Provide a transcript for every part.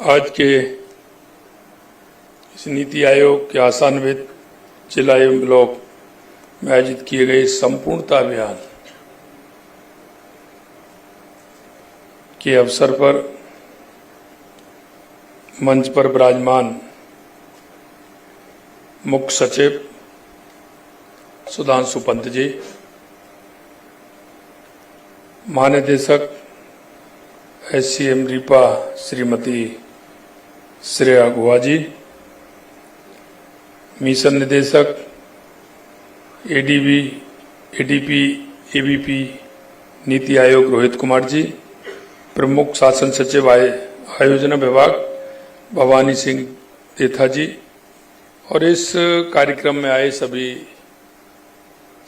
आज के इस नीति आयोग के आशान्वित जिला एवं ब्लॉक में आयोजित किए गए संपूर्णता अभियान के अवसर पर मंच पर विराजमान मुख्य सचिव सुधांशु पंत जी, महानिदेशक SCM रीपा श्रीमती श्रेया गुहा जी, मिशन निदेशक ADP ABP नीति आयोग रोहित कुमार जी, प्रमुख शासन सचिव आयोजना विभाग भवानी सिंह देथा जी और इस कार्यक्रम में आए सभी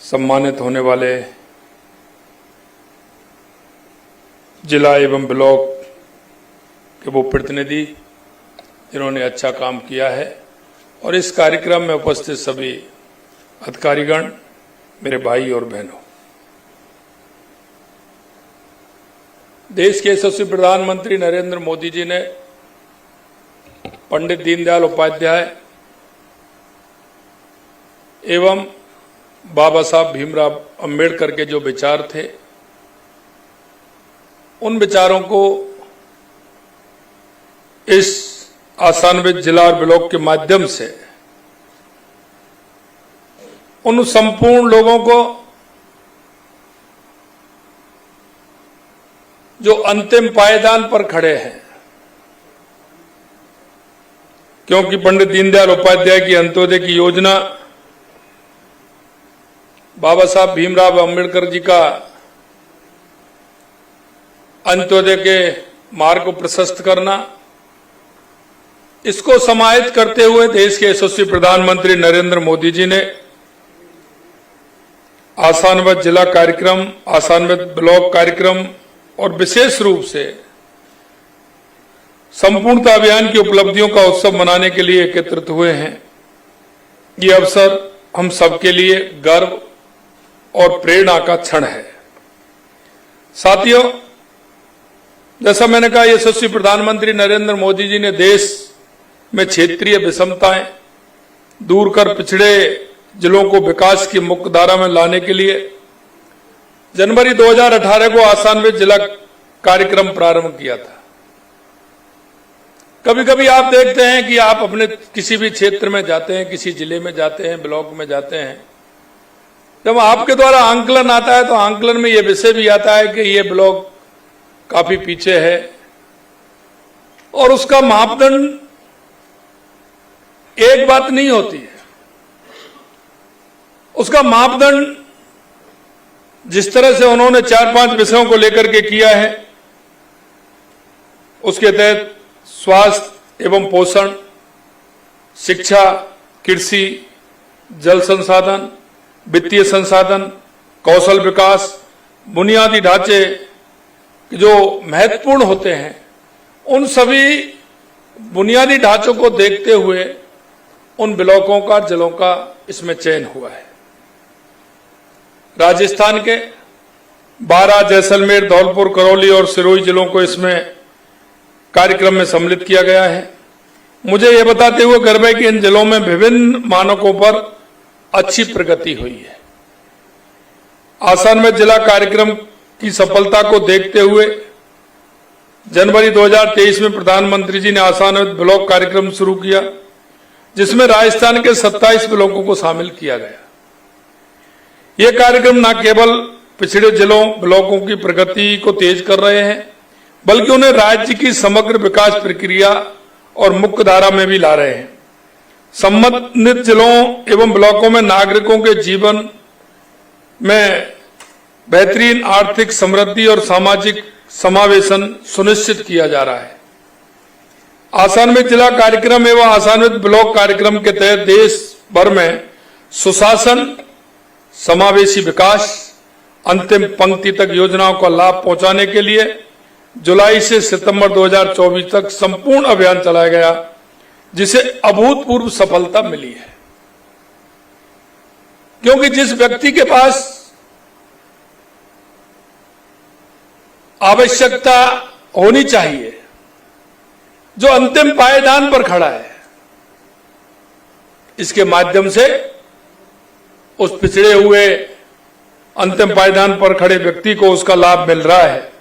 सम्मानित होने वाले जिला एवं ब्लॉक के वो प्रतिनिधि जिन्होंने अच्छा काम किया है और इस कार्यक्रम में उपस्थित सभी अधिकारीगण, मेरे भाई और बहनों। देश के यशस्वी प्रधानमंत्री नरेंद्र मोदी जी ने पंडित दीनदयाल उपाध्याय एवं बाबा साहब भीमराव अंबेडकर के जो विचार थे, उन विचारों को इस आशान्वित जिला और ब्लॉक के माध्यम से उन संपूर्ण लोगों को जो अंतिम पायदान पर खड़े हैं, क्योंकि पंडित दीनदयाल उपाध्याय की अंत्योदय की योजना, बाबा साहब भीमराव अंबेडकर जी का अंत्योदय के मार्ग को प्रशस्त करना, इसको समाहित करते हुए देश के यशस्वी प्रधानमंत्री नरेंद्र मोदी जी ने आशान्वित जिला कार्यक्रम, आशान्वित ब्लॉक कार्यक्रम और विशेष रूप से संपूर्णता अभियान की उपलब्धियों का उत्सव मनाने के लिए एकत्रित हुए हैं। ये अवसर हम सबके लिए गर्व और प्रेरणा का क्षण है। साथियों, जैसा मैंने कहा, यशस्वी प्रधानमंत्री नरेंद्र मोदी जी ने देश में क्षेत्रीय विषमताएं दूर कर पिछड़े जिलों को विकास की मुख्य धारा में लाने के लिए जनवरी 2018 को आशान्वित जिला कार्यक्रम प्रारंभ किया था। कभी कभी आप देखते हैं कि आप अपने किसी भी क्षेत्र में जाते हैं, किसी जिले में जाते हैं, ब्लॉक में जाते हैं, जब आपके द्वारा आंकलन आता है तो आंकलन में यह विषय भी आता है कि यह ब्लॉक काफी पीछे है और उसका मापदंड एक बात नहीं होती है। उसका मापदंड जिस तरह से उन्होंने 4-5 विषयों को लेकर के किया है, उसके तहत स्वास्थ्य एवं पोषण, शिक्षा, कृषि, जल संसाधन, वित्तीय संसाधन, कौशल विकास, बुनियादी ढांचे जो महत्वपूर्ण होते हैं, उन सभी बुनियादी ढांचों को देखते हुए उन ब्लॉकों का, जिलों का इसमें चयन हुआ है। राजस्थान के 12, जैसलमेर, धौलपुर, करौली और सिरोही जिलों को इसमें कार्यक्रम में सम्मिलित किया गया है। मुझे यह बताते हुए गर्व है कि इन जिलों में विभिन्न मानकों पर अच्छी प्रगति हुई है। आशान्वित जिला कार्यक्रम की सफलता को देखते हुए जनवरी 2023 में प्रधानमंत्री जी ने आशान्वित ब्लॉक कार्यक्रम शुरू किया, जिसमें राजस्थान के 27 ब्लॉकों को शामिल किया गया। यह कार्यक्रम न केवल पिछड़े जिलों, ब्लॉकों की प्रगति को तेज कर रहे हैं, बल्कि उन्हें राज्य की समग्र विकास प्रक्रिया और मुख्य धारा में भी ला रहे हैं। संबंधित जिलों एवं ब्लॉकों में नागरिकों के जीवन में बेहतरीन आर्थिक समृद्धि और सामाजिक समावेशन सुनिश्चित किया जा रहा है। आशान्वित जिला कार्यक्रम एवं आशान्वित ब्लॉक कार्यक्रम के तहत देश भर में सुशासन, समावेशी विकास, अंतिम पंक्ति तक योजनाओं का लाभ पहुंचाने के लिए जुलाई से सितंबर 2024 तक संपूर्ण अभियान चलाया गया, जिसे अभूतपूर्व सफलता मिली है। क्योंकि जिस व्यक्ति के पास आवश्यकता होनी चाहिए, जो अंतिम पायदान पर खड़ा है, इसके माध्यम से उस पिछड़े हुए अंतिम पायदान पर खड़े व्यक्ति को उसका लाभ मिल रहा है।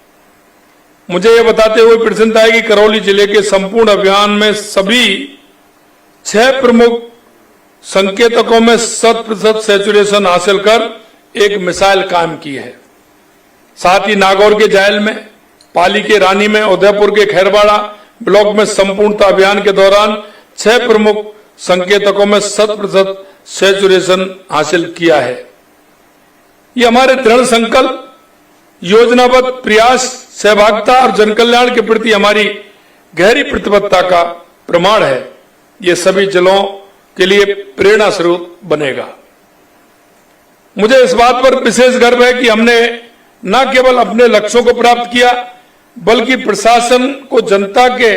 मुझे यह बताते हुए प्रसन्नता है कि करौली जिले के संपूर्ण अभियान में सभी 6 प्रमुख संकेतकों में 100% सैचुरेशन हासिल कर एक मिसाइल कायम की है। साथ ही नागौर के जायल में, पाली के रानी में, उदयपुर के खैरवाड़ा ब्लॉक में संपूर्णता अभियान के दौरान 6 प्रमुख संकेतकों में 100% सैचुरेशन हासिल किया है। ये हमारे दृढ़ संकल्प, योजनाबद्ध प्रयास, सहभागिता और जनकल्याण के प्रति हमारी गहरी प्रतिबद्धता का प्रमाण है। ये सभी जिलों के लिए प्रेरणा स्रोत बनेगा। मुझे इस बात पर विशेष गर्व है कि हमने न केवल अपने लक्ष्यों को प्राप्त किया, बल्कि प्रशासन को जनता के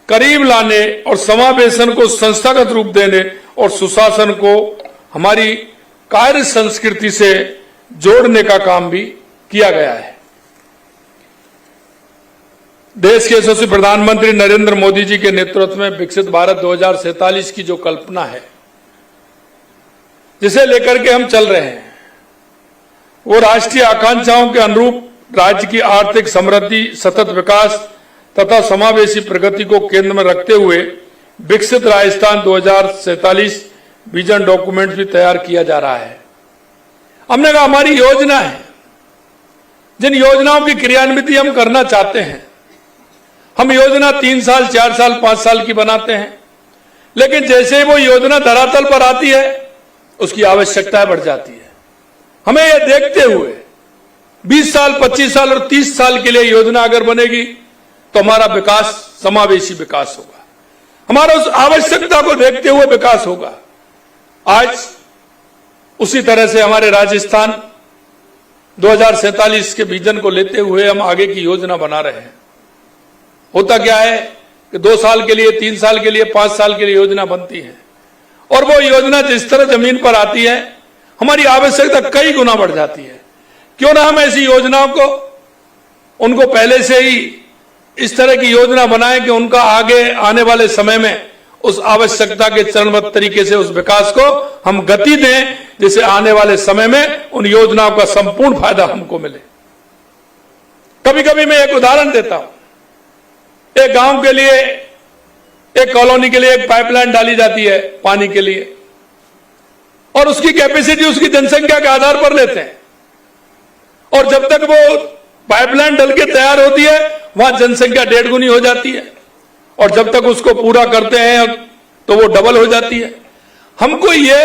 करीब लाने और समावेशन को संस्थागत रूप देने और सुशासन को हमारी कार्य संस्कृति से जोड़ने का काम भी किया गया है। देश के यशस्वी प्रधानमंत्री नरेंद्र मोदी जी के नेतृत्व में विकसित भारत 2047 की जो कल्पना है, जिसे लेकर के हम चल रहे हैं, वो राष्ट्रीय आकांक्षाओं के अनुरूप राज्य की आर्थिक समृद्धि, सतत विकास तथा समावेशी प्रगति को केंद्र में रखते हुए विकसित राजस्थान 2047 विजन डॉक्यूमेंट भी तैयार किया जा रहा है। हमने कहा हमारी योजना है, जिन योजनाओं की क्रियान्विति हम करना चाहते हैं, हम योजना 3 साल, 4 साल, 5 साल की बनाते हैं, लेकिन जैसे वो योजना धरातल पर आती है, उसकी आवश्यकताएं बढ़ जाती है। हमें यह देखते हुए 20 साल, 25 साल और 30 साल के लिए योजना अगर बनेगी तो हमारा विकास समावेशी विकास होगा, हमारा उस आवश्यकता को देखते हुए विकास होगा। आज उसी तरह से हमारे राजस्थान 2047 के विजन को लेते हुए हम आगे की योजना बना रहे हैं। होता क्या है कि 2 साल के लिए, 3 साल के लिए, 5 साल के लिए योजना बनती है, और वो योजना जिस तरह जमीन पर आती है, हमारी आवश्यकता कई गुना बढ़ जाती है। क्यों ना हम ऐसी योजनाओं को, उनको पहले से ही इस तरह की योजना बनाएं कि उनका आगे आने वाले समय में उस आवश्यकता के चरणबद्ध तरीके से उस विकास को हम गति दें, जिससे आने वाले समय में उन योजनाओं का संपूर्ण फायदा हमको मिले। कभी कभी मैं एक उदाहरण देता हूं। एक गांव के लिए, एक कॉलोनी के लिए एक पाइपलाइन डाली जाती है पानी के लिए, और उसकी कैपेसिटी उसकी जनसंख्या के आधार पर लेते हैं, और जब तक वो पाइपलाइन डल के तैयार होती है, वहां जनसंख्या 1.5 गुनी हो जाती है, और जब तक उसको पूरा करते हैं तो वो डबल हो जाती है। हमको ये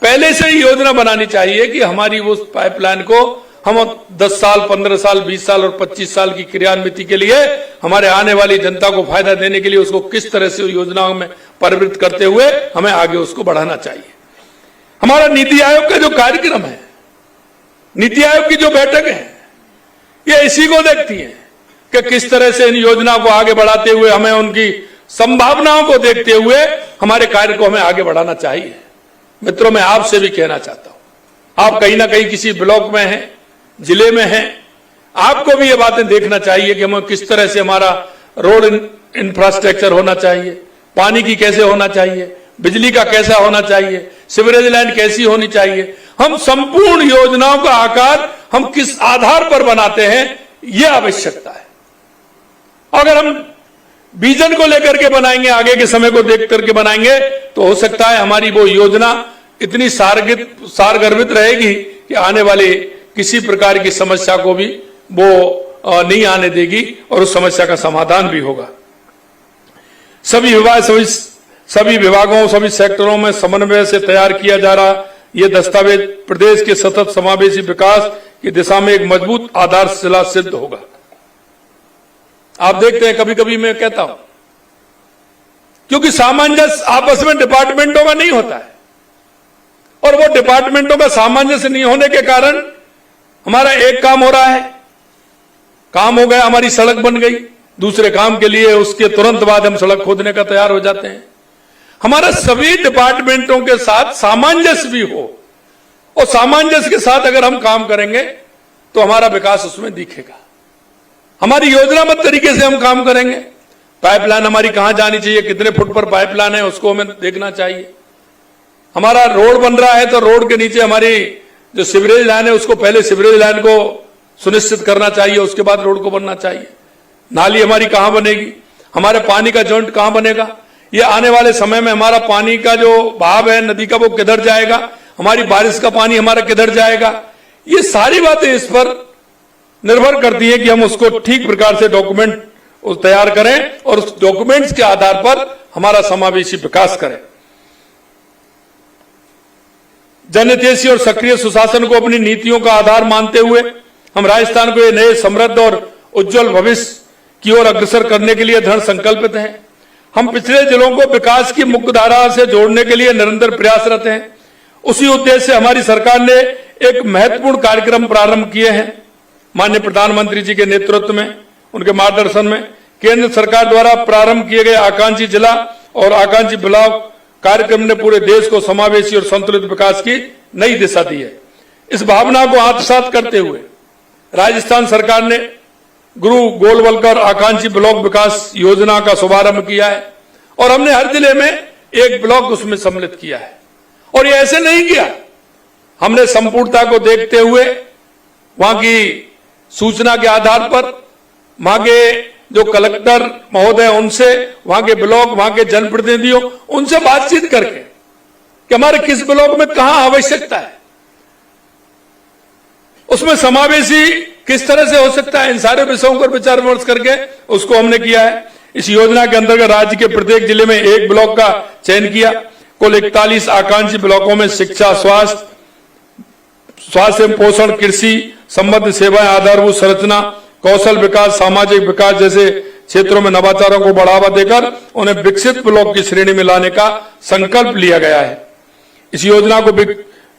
पहले से ही योजना बनानी चाहिए कि हमारी वो पाइपलाइन को हम 10 साल, 15 साल, 20 साल और 25 साल की क्रियान्विति के लिए, हमारे आने वाली जनता को फायदा देने के लिए उसको किस तरह से योजनाओं में परिवृत्त करते हुए हमें आगे उसको बढ़ाना चाहिए। हमारा नीति आयोग का जो कार्यक्रम है, नीति आयोग की जो बैठक है, ये इसी को देखती है कि किस तरह से इन योजनाओं को आगे बढ़ाते हुए हमें उनकी संभावनाओं को देखते हुए हमारे कार्य को हमें आगे बढ़ाना चाहिए। मित्रों, मैं आपसे भी कहना चाहता हूं, आप कहीं ना कहीं किसी ब्लॉक में हैं, जिले में हैं, आपको भी ये बातें देखना चाहिए कि हमें किस तरह से हमारा रोड इंफ्रास्ट्रक्चर होना चाहिए, पानी की कैसे होना चाहिए, बिजली का कैसा होना चाहिए, सीवरेज लाइन कैसी होनी चाहिए। हम संपूर्ण योजनाओं का आकार हम किस आधार पर बनाते हैं, यह आवश्यकता है। अगर हम विजन को लेकर के बनाएंगे, आगे के समय को देख करके बनाएंगे, तो हो सकता है हमारी वो योजना इतनी सारगर्भित रहेगी कि आने वाले किसी प्रकार की समस्या को भी वो नहीं आने देगी, और उस समस्या का समाधान भी होगा। सभी विभागों, सभी सेक्टरों में समन्वय से तैयार किया जा रहा ये दस्तावेज प्रदेश के सतत समावेशी विकास की दिशा में एक मजबूत आधारशिला सिद्ध होगा। आप देखते हैं, कभी कभी मैं कहता हूं, क्योंकि सामंजस्य आपस में डिपार्टमेंटों में नहीं होता है, और वो डिपार्टमेंटों का सामंजस्य नहीं होने के कारण हमारा एक काम हो रहा है, काम हो गया, हमारी सड़क बन गई, दूसरे काम के लिए उसके तुरंत बाद हम सड़क खोदने का तैयार हो जाते हैं। हमारा सभी डिपार्टमेंटों के साथ सामंजस्य भी हो, और सामंजस्य के साथ अगर हम काम करेंगे तो हमारा विकास उसमें दिखेगा। हमारी योजनाबद्ध तरीके से हम काम करेंगे पाइपलाइन हमारी कहां जानी चाहिए, कितने फुट पर पाइपलाइन है उसको हमें देखना चाहिए। हमारा रोड बन रहा है तो रोड के नीचे हमारी जो सीवरेज लाइन है उसको पहले सीवरेज लाइन को सुनिश्चित करना चाहिए, उसके बाद रोड को बनना चाहिए। नाली हमारी कहां बनेगी, हमारे पानी का जॉइंट कहां बनेगा, ये आने वाले समय में हमारा पानी का जो बहाव है नदी का वो किधर जाएगा, हमारी बारिश का पानी हमारा किधर जाएगा, ये सारी बातें इस पर निर्भर करती है कि हम उसको ठीक प्रकार से डॉक्यूमेंट तैयार करें और उस डॉक्यूमेंट्स के आधार पर हमारा समावेशी विकास करें। जनहितैषी और सक्रिय सुशासन को अपनी नीतियों का आधार मानते हुए हम राजस्थान को ये नए समृद्ध और उज्जवल भविष्य की ओर अग्रसर करने के लिए दृढ़ संकल्पित हैं। हम पिछड़े जिलों को विकास की मुख्य धारा से जोड़ने के लिए निरंतर प्रयासरत हैं। उसी उद्देश्य से हमारी सरकार ने एक महत्वपूर्ण कार्यक्रम प्रारंभ किए हैं। माननीय प्रधानमंत्री जी के नेतृत्व में, उनके मार्गदर्शन में केंद्र सरकार द्वारा प्रारंभ किए गए आकांक्षी जिला और आकांक्षी ब्लॉक कार्यक्रम ने पूरे देश को समावेशी और संतुलित विकास की नई दिशा दी है। इस भावना को आत्मसात करते हुए राजस्थान सरकार ने गुरु गोलवलकर आकांक्षी ब्लॉक विकास योजना का शुभारंभ किया है और हमने हर जिले में एक ब्लॉक उसमें सम्मिलित किया है। और ये ऐसे नहीं किया, हमने संपूर्णता को देखते हुए वहां की सूचना के आधार पर वहां के जो कलेक्टर महोदय उनसे, वहां के ब्लॉक, वहां के जनप्रतिनिधियों उनसे बातचीत करके कि हमारे किस ब्लॉक में कहां आवश्यकता है, उसमें समावेशी किस तरह से हो सकता है, इन सारे विषयों पर विचार विमर्श करके उसको हमने किया है। इस योजना के अंतर्गत राज्य के प्रत्येक जिले में एक ब्लॉक का चयन किया। कुल 41 आकांक्षी ब्लॉकों में शिक्षा, स्वास्थ्य एवं पोषण, कृषि संबद्ध सेवाएं, आधारभूत संरचना, कौशल विकास, सामाजिक विकास जैसे क्षेत्रों में नवाचारों को बढ़ावा देकर उन्हें विकसित ब्लॉक की श्रेणी में लाने का संकल्प लिया गया है। इस योजना को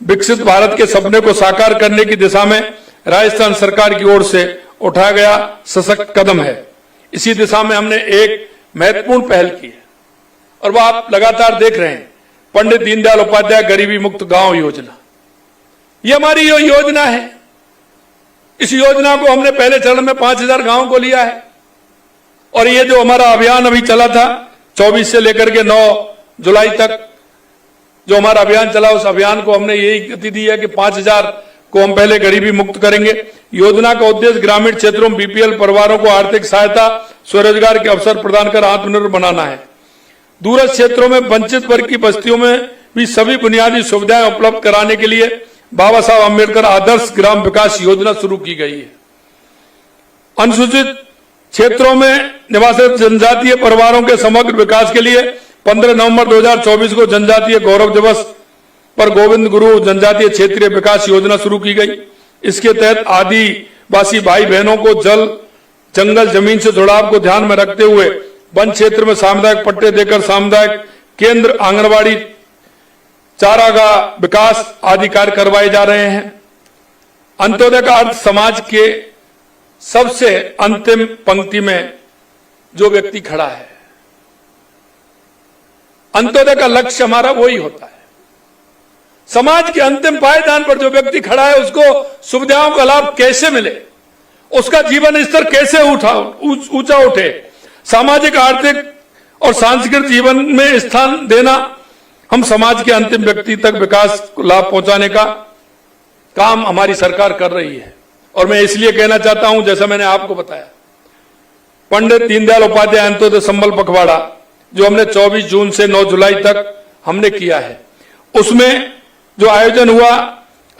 विकसित भारत के सपने को साकार करने की दिशा में राजस्थान सरकार की ओर से उठाया गया सशक्त कदम है। इसी दिशा में हमने एक महत्वपूर्ण पहल की है और वह आप लगातार देख रहे हैं, पंडित दीनदयाल उपाध्याय गरीबी मुक्त गांव योजना। ये हमारी जो योजना है, इस योजना को हमने पहले चरण में 5000 गांवों को लिया है और ये जो हमारा अभियान अभी चला था 24 से लेकर के 9 जुलाई तक जो हमारा अभियान चला, उस अभियान को हमने यही गति दी है कि 5000 को हम पहले गरीबी मुक्त करेंगे। योजना का उद्देश्य ग्रामीण क्षेत्रों में बीपीएल परिवारों को आर्थिक सहायता, स्वरोजगार के अवसर प्रदान कर आत्मनिर्भर बनाना है। दूरस्थ क्षेत्रों में वंचित वर्ग की बस्तियों में भी सभी बुनियादी सुविधाएं उपलब्ध कराने के लिए बाबा साहब अम्बेडकर आदर्श ग्राम विकास योजना शुरू की गई है। अनुसूचित क्षेत्रों में निवासित जनजातीय परिवारों के समग्र विकास के लिए 15 नवंबर 2024 को जनजातीय गौरव दिवस पर गोविंद गुरु जनजातीय क्षेत्रीय विकास योजना शुरू की गई। इसके तहत आदिवासी भाई बहनों को जल, जंगल, जमीन से जुड़ाव को ध्यान में रखते हुए वन क्षेत्र में सामुदायिक पट्टे देकर सामुदायिक केंद्र, आंगनबाड़ी, चारागाह विकास आदि कार्य करवाए जा रहे हैं। अंत्योदय का अर्थ समाज के सबसे अंतिम पंक्ति में जो व्यक्ति खड़ा है, अंत्योदय का लक्ष्य हमारा वही होता है। समाज के अंतिम पायदान पर जो व्यक्ति खड़ा है उसको सुविधाओं का लाभ कैसे मिले, उसका जीवन स्तर कैसे ऊंचा उठे, सामाजिक, आर्थिक और सांस्कृतिक जीवन में स्थान देना, हम समाज के अंतिम व्यक्ति तक विकास को लाभ पहुंचाने का काम हमारी सरकार कर रही है। और मैं इसलिए कहना चाहता हूं, जैसा मैंने आपको बताया, पंडित दीनदयाल उपाध्याय अंत्योदय संबल पखवाड़ा जो हमने 24 जून से 9 जुलाई तक हमने किया है, उसमें जो आयोजन हुआ,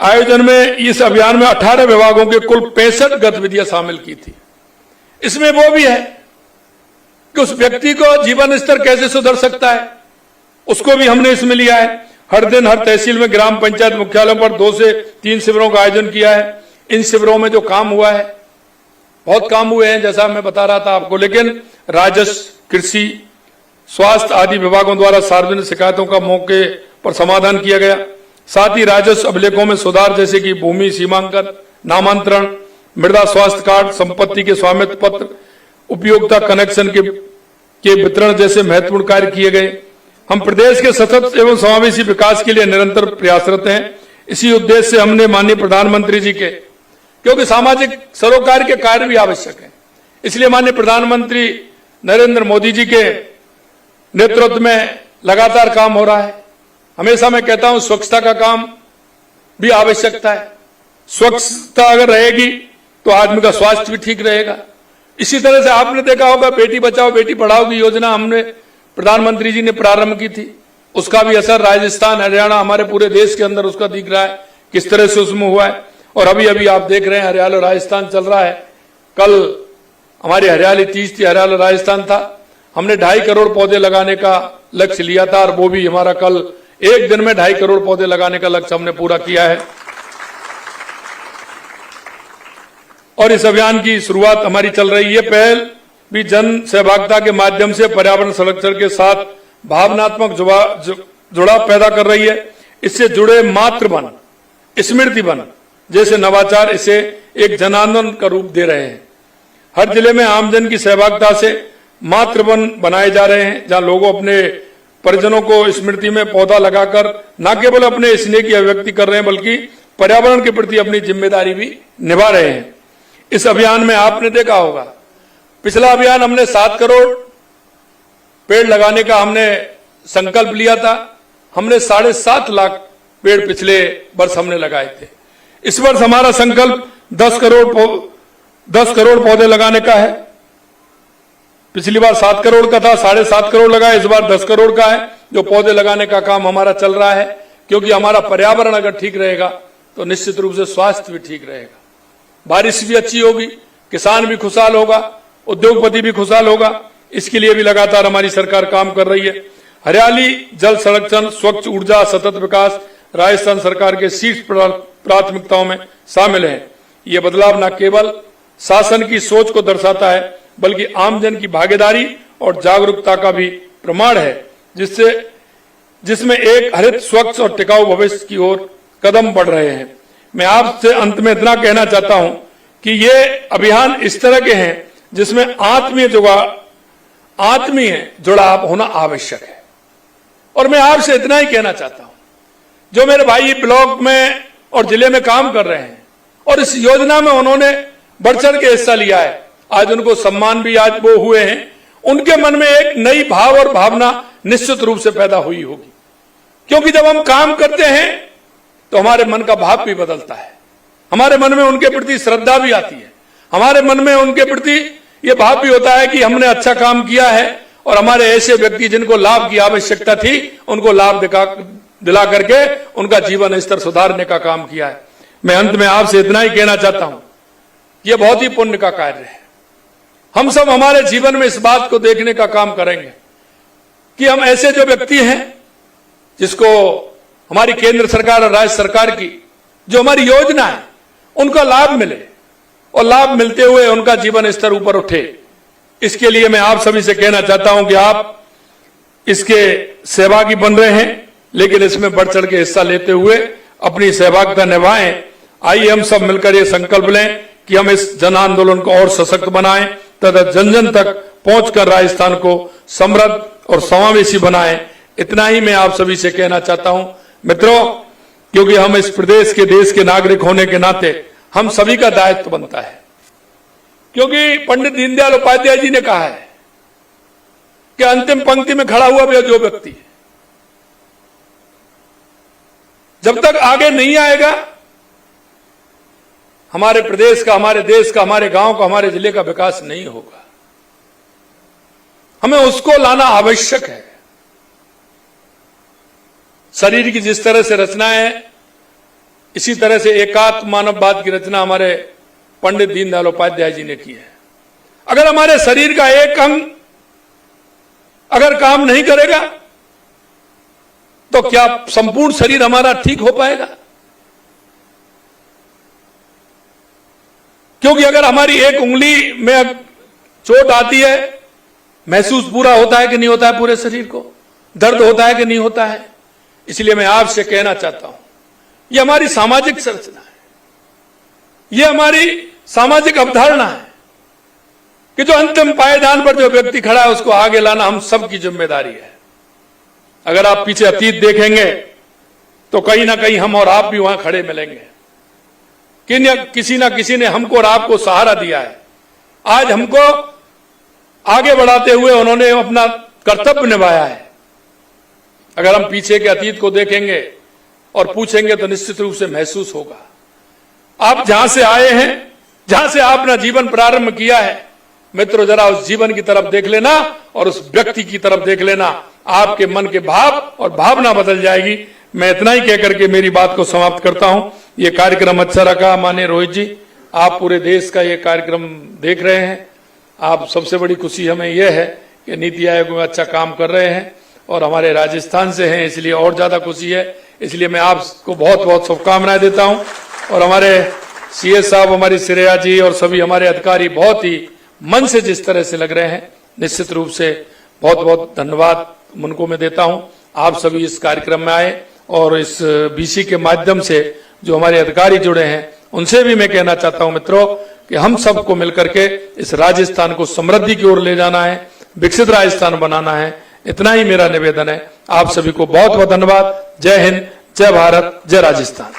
आयोजन में इस अभियान में 18 विभागों के कुल 65 गतिविधियां शामिल की थी। इसमें वो भी है कि उस व्यक्ति को जीवन स्तर कैसे सुधर सकता है, उसको भी हमने इसमें लिया है। हर दिन हर तहसील में ग्राम पंचायत मुख्यालयों पर 2 से 3 शिविरों का आयोजन किया है। इन शिविरों में जो काम हुआ है, बहुत काम हुए हैं जैसा मैं बता रहा था आपको, लेकिन राजस्व, कृषि, स्वास्थ्य आदि विभागों द्वारा सार्वजनिक शिकायतों का मौके पर समाधान किया गया। साथ ही राजस्व अभिलेखों में सुधार जैसे कि भूमि सीमांकन, नामांतरण, मृदा स्वास्थ्य कार्ड, संपत्ति के स्वामित्व पत्र, उपयोगिता कनेक्शन के वितरण जैसे महत्वपूर्ण कार्य किए गए। हम प्रदेश के सतत एवं समावेशी विकास के लिए निरंतर प्रयासरत हैं। इसी उद्देश्य से हमने माननीय प्रधानमंत्री जी के, क्योंकि सामाजिक सरोकार के कार्य भी आवश्यक है, इसलिए माननीय प्रधानमंत्री नरेंद्र मोदी जी के नेतृत्व में लगातार काम हो रहा है। हमेशा मैं कहता हूं स्वच्छता का काम भी आवश्यकता है। स्वच्छता अगर रहेगी तो आदमी का स्वास्थ्य भी ठीक रहेगा। इसी तरह से आपने देखा होगा बेटी बचाओ बेटी पढ़ाओ की योजना हमने प्रधानमंत्री जी ने प्रारंभ की थी, उसका भी असर राजस्थान, हरियाणा, हमारे पूरे देश के अंदर उसका दिख रहा है किस तरह से उसमें हुआ है। और अभी अभी आप देख रहे हैं हरियाणा और राजस्थान चल रहा है। कल हमारी हरियाली तीज थी, हरियाणा राजस्थान था। हमने 2.5 करोड़ पौधे लगाने का लक्ष्य लिया था और वो भी हमारा कल एक दिन में 2.5 करोड़ पौधे लगाने का लक्ष्य हमने पूरा किया है। और इस अभियान की शुरुआत हमारी चल रही है। पहल भी जन सहभागिता के माध्यम से पर्यावरण संरक्षण के साथ भावनात्मक जुड़ाव पैदा कर रही है। इससे जुड़े मातृवन, स्मृति वन जैसे नवाचार इसे एक जन आंदोलन का रूप दे रहे हैं। हर जिले में आमजन की सहभागिता से मातृवन बनाए जा रहे हैं, जहां लोग अपने परिजनों को स्मृति में पौधा लगाकर न केवल अपने स्नेह की अभिव्यक्ति कर रहे हैं बल्कि पर्यावरण के प्रति अपनी जिम्मेदारी भी निभा रहे हैं। इस अभियान में आपने देखा होगा, पिछला अभियान हमने 7 करोड़ पेड़ लगाने का हमने संकल्प लिया था। हमने 7.5 लाख पेड़ पिछले वर्ष हमने लगाए थे। इस वर्ष हमारा संकल्प 10 करोड़ पौधे लगाने का है। पिछली बार 7 करोड़ का था, 7.5 करोड़ लगाए, इस बार 10 करोड़ का है जो पौधे लगाने का काम हमारा चल रहा है। क्योंकि हमारा पर्यावरण अगर ठीक रहेगा तो निश्चित रूप से स्वास्थ्य भी ठीक रहेगा, बारिश भी अच्छी होगी, किसान भी खुशहाल होगा, उद्योगपति भी खुशहाल होगा। इसके लिए भी लगातार हमारी सरकार काम कर रही है। हरियाली, जल संरक्षण, स्वच्छ ऊर्जा, सतत विकास राजस्थान सरकार के शीर्ष प्राथमिकताओं में शामिल है। ये बदलाव न केवल शासन की सोच को दर्शाता है बल्कि आमजन की भागीदारी और जागरूकता का भी प्रमाण है, जिसमें एक हरित, स्वच्छ और टिकाऊ भविष्य की ओर कदम बढ़ रहे हैं। मैं आपसे अंत में इतना कहना चाहता हूं कि ये अभियान इस तरह के हैं जिसमें आत्मीय जुड़ाव होना आवश्यक है। और मैं आपसे इतना ही कहना चाहता हूं, जो मेरे भाई ब्लॉक में और जिले में काम कर रहे हैं और इस योजना में उन्होंने बढ़ चढ़ के हिस्सा लिया है, आज उनको सम्मान भी आज वो हुए हैं, उनके मन में एक नई भाव और भावना निश्चित रूप से पैदा हुई होगी। क्योंकि जब हम काम करते हैं तो हमारे मन का भाव भी बदलता है, हमारे मन में उनके प्रति श्रद्धा भी आती है, हमारे मन में उनके प्रति ये भाव भी होता है कि हमने अच्छा काम किया है और हमारे ऐसे व्यक्ति जिनको लाभ की आवश्यकता थी उनको लाभ दिला करके उनका जीवन स्तर सुधारने का काम किया है। मैं अंत में आपसे इतना ही कहना चाहता हूं, यह बहुत ही पुण्य का कार्य है। हम सब हमारे जीवन में इस बात को देखने का काम करेंगे कि हम ऐसे जो व्यक्ति हैं जिसको हमारी केंद्र सरकार और राज्य सरकार की जो हमारी योजना है उनका लाभ मिले और लाभ मिलते हुए उनका जीवन स्तर ऊपर उठे। इसके लिए मैं आप सभी से कहना चाहता हूं कि आप इसके सहभागी बन रहे हैं, लेकिन इसमें बढ़ चढ़ के हिस्सा लेते हुए अपनी सहभागिता निभाएं। आइए हम सब मिलकर ये संकल्प लें कि हम इस जन आंदोलन को और सशक्त बनाएं तथा जन जन तक पहुंचकर राजस्थान को समृद्ध और समावेशी बनाएं। इतना ही मैं आप सभी से कहना चाहता हूं मित्रों, क्योंकि हम इस प्रदेश के, देश के नागरिक होने के नाते हम सभी का दायित्व बनता है। क्योंकि पंडित दीनदयाल उपाध्याय जी ने कहा है कि अंतिम पंक्ति में खड़ा हुआ भी जो व्यक्ति जब तक आगे नहीं आएगा, हमारे प्रदेश का, हमारे देश का, हमारे गांव का, हमारे जिले का विकास नहीं होगा। हमें उसको लाना आवश्यक है। शरीर की जिस तरह से रचना है, इसी तरह से एकात्म मानववाद की रचना हमारे पंडित दीनदयाल उपाध्याय जी ने की है। अगर हमारे शरीर का एक अंग अगर काम नहीं करेगा तो क्या संपूर्ण शरीर हमारा ठीक हो पाएगा? क्योंकि अगर हमारी एक उंगली में चोट आती है, महसूस पूरा होता है कि नहीं होता है, पूरे शरीर को दर्द होता है कि नहीं होता है। इसलिए मैं आपसे कहना चाहता हूं, यह हमारी सामाजिक संरचना है, यह हमारी सामाजिक अवधारणा है कि जो अंतिम पायदान पर जो व्यक्ति खड़ा है उसको आगे लाना हम सबकी जिम्मेदारी है। अगर आप पीछे अतीत देखेंगे तो कहीं ना कहीं हम और आप भी वहां खड़े मिलेंगे कि किसी ना किसी ने हमको और आपको सहारा दिया है। आज हमको आगे बढ़ाते हुए उन्होंने अपना कर्तव्य निभाया है। अगर हम पीछे के अतीत को देखेंगे और पूछेंगे तो निश्चित रूप से महसूस होगा। आप जहां से आए हैं, जहां से आपने जीवन प्रारंभ किया है, मित्रों जरा उस जीवन की तरफ देख लेना और उस व्यक्ति की तरफ देख लेना, आपके मन के भाव और भावना बदल जाएगी। मैं इतना ही कहकर के मेरी बात को समाप्त करता हूं। ये कार्यक्रम अच्छा रखा। माननीय रोहित जी, आप पूरे देश का ये कार्यक्रम देख रहे हैं। आप सबसे बड़ी खुशी हमें यह है कि नीति आयोग में अच्छा काम कर रहे हैं और हमारे राजस्थान से हैं, इसलिए और ज्यादा खुशी है। इसलिए मैं आपको बहुत बहुत शुभकामनाएं देता हूं। और हमारे सीएस साहब, हमारी श्रेया जी और सभी हमारे अधिकारी बहुत ही मन से जिस तरह से लग रहे हैं, निश्चित रूप से बहुत बहुत धन्यवाद उनको मैं देता हूं। आप सभी इस कार्यक्रम में आए और इस बीसी के माध्यम से जो हमारे अधिकारी जुड़े हैं उनसे भी मैं कहना चाहता हूं मित्रों कि हम सबको मिलकर के इस राजस्थान को समृद्धि की ओर ले जाना है, विकसित राजस्थान बनाना है। इतना ही मेरा निवेदन है। आप सभी को बहुत बहुत धन्यवाद। जय हिंद, जय भारत, जय राजस्थान।